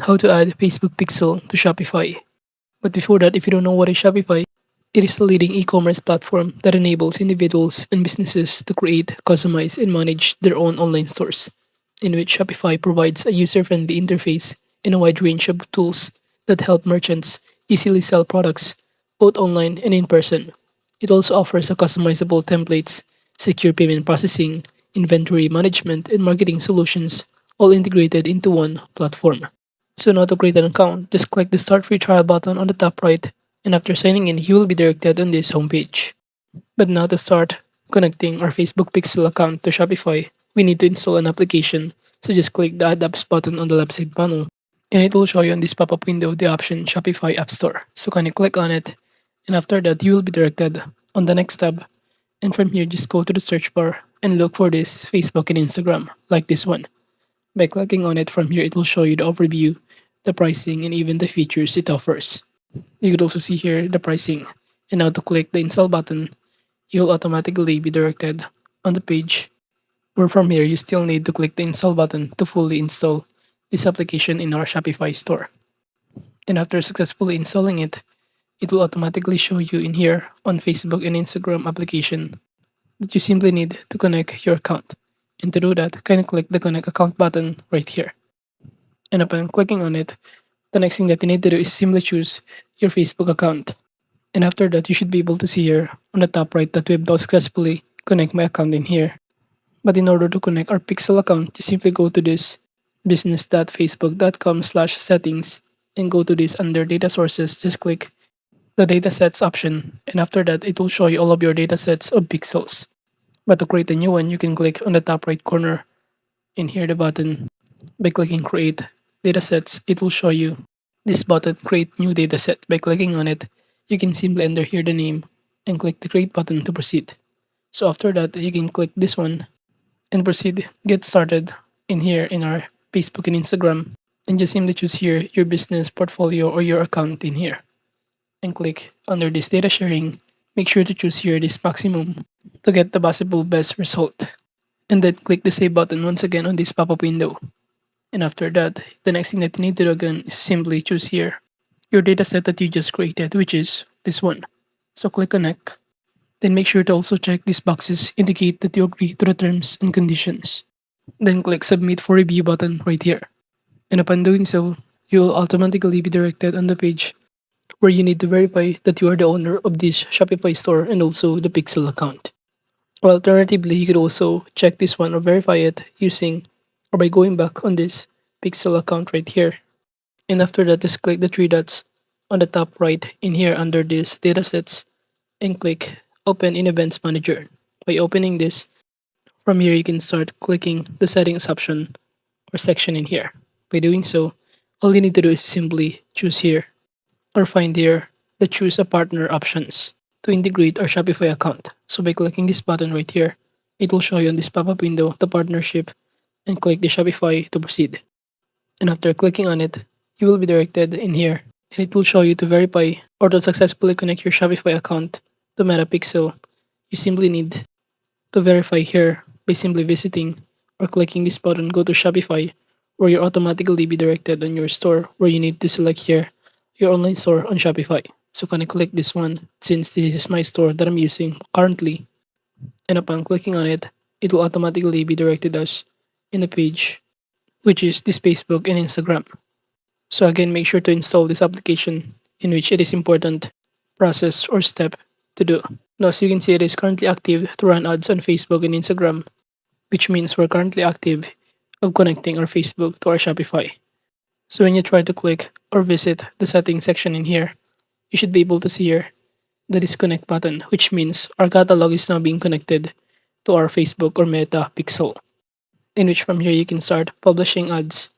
how to add Facebook Pixel to Shopify. But before that, if you don't know what is Shopify, it is the leading e-commerce platform that enables individuals and businesses to create, customize, and manage their own online stores, in which Shopify provides a user-friendly interface and a wide range of tools that help merchants easily sell products both online and in person. It also offers a customizable templates, secure payment processing, inventory management, and marketing solutions all integrated into one platform. So now to create an account, just click the Start Free Trial button on the top right, and after signing in, you will be directed on this homepage. But now to start connecting our Facebook Pixel account to Shopify, we need to install an application. So just click the Add Apps button on the left side panel, and it will show you on this pop-up window the option Shopify App Store. So kindly click on it, and after that, you will be directed on the next tab. And from here, just go to the search bar and look for this Facebook and Instagram, like this one. By clicking on it from here, it will show you the overview, the pricing, and even the features it offers. You could also see here the pricing. And now to click the install button, you'll automatically be directed on the page where from here you still need to click the install button to fully install this application in our Shopify store. And after successfully installing it, it will automatically show you in here on Facebook and Instagram application that you simply need to connect your account. And to do that, kindly click the connect account button right here. And upon clicking on it, the next thing that you need to do is simply choose your Facebook account. And after that, you should be able to see here on the top right that we've now successfully connect my account in here. But in order to connect our Pixel account, you simply go to this business.facebook.com/settings and go to this under data sources. Just click the datasets option, and after that, it will show you all of your datasets of pixels. But to create a new one, you can click on the top right corner in here the button. By clicking create datasets, it will show you this button create new dataset. By clicking on it, you can simply enter here the name and click the create button to proceed. So after that, you can click this one and proceed get started in here in our Facebook and Instagram, and just simply choose here your business portfolio or your account in here and click under this data sharing. Make sure to choose here this maximum to get the possible best result, and then click the save button once again on this pop-up window. And after that, the next thing that you need to do again is simply choose here your dataset that you just created, which is this one. So click connect. Then make sure to also check these boxes indicate that you agree to the terms and conditions. Then click submit for review button right here. And upon doing so, you will automatically be directed on the page where you need to verify that you are the owner of this Shopify store and also the Pixel account. Or alternatively, you could also check this one or verify it using or by going back on this Pixel account right here. And after that, just click the three dots on the top right in here under this datasets and click open in Events Manager. By opening this, from here you can start clicking the settings option or section in here. By doing so, all you need to do is simply choose here or find here the choose a partner options to integrate our Shopify account. So by clicking this button right here, it will show you on this pop-up window the partnership and click the Shopify to proceed. And after clicking on it, you will be directed in here and it will show you to verify or to successfully connect your Shopify account to Metapixel. You simply need to verify here by simply visiting or clicking this button go to Shopify, where you automatically be directed on your store where you need to select here your online store on Shopify. So can I click this one since this is my store that I'm using currently, and upon clicking on it, it will automatically be directed us in the page which is this Facebook and Instagram. So again, make sure to install this application in which it is important process or step to do. Now as you can see, it is currently active to run ads on Facebook and Instagram, which means we're currently active of connecting our Facebook to our Shopify. So when you try to click or visit the settings section in here, you should be able to see here the disconnect button, which means our catalog is now being connected to our Facebook or Meta Pixel, in which from here you can start publishing ads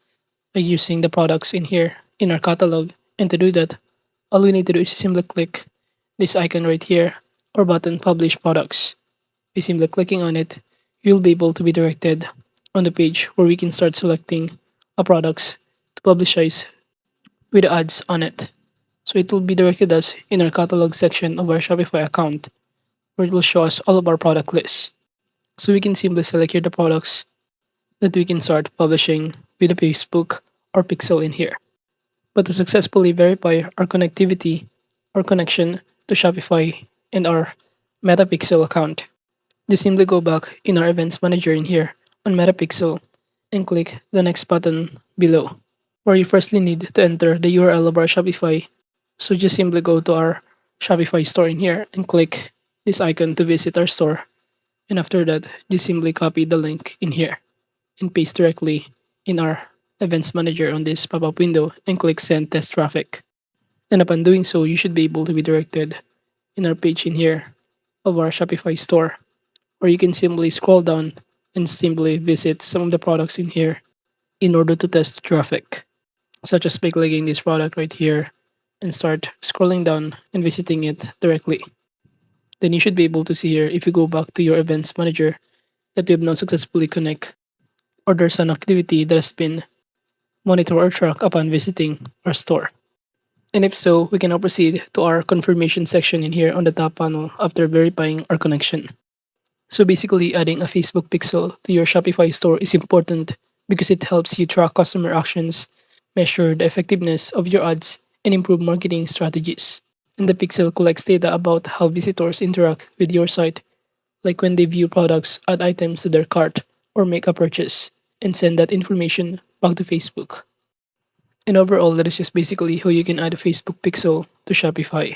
by using the products in here in our catalog. And to do that, all we need to do is simply click this icon right here or button publish products. By simply clicking on it, you'll be able to be directed on the page where we can start selecting our products to publicize with the ads on it. So it will be directed us in our catalog section of our Shopify account where it will show us all of our product lists. So we can simply select here the products that we can start publishing with the Facebook our pixel in here. But to successfully verify our connectivity or connection to Shopify and our Metapixel account, just simply go back in our events manager in here on Metapixel and click the next button below, where you firstly need to enter the URL of our Shopify. So just simply go to our Shopify store in here and click this icon to visit our store. And after that, just simply copy the link in here and paste directly in our events manager on this pop-up window and click send test traffic. And upon doing so, you should be able to be directed in our page in here of our Shopify store, or you can simply scroll down and simply visit some of the products in here in order to test traffic, such as by clicking this product right here and start scrolling down and visiting it directly. Then you should be able to see here, if you go back to your events manager, that you have not successfully connect or there's an activity that has been monitored or tracked upon visiting our store. And if so, we can now proceed to our confirmation section in here on the top panel after verifying our connection. So basically, adding a Facebook pixel to your Shopify store is important because it helps you track customer actions, measure the effectiveness of your ads, and improve marketing strategies. And the pixel collects data about how visitors interact with your site, like when they view products, add items to their cart, or make a purchase, and send that information back to Facebook. And overall, that is just basically how you can add a Facebook pixel to Shopify.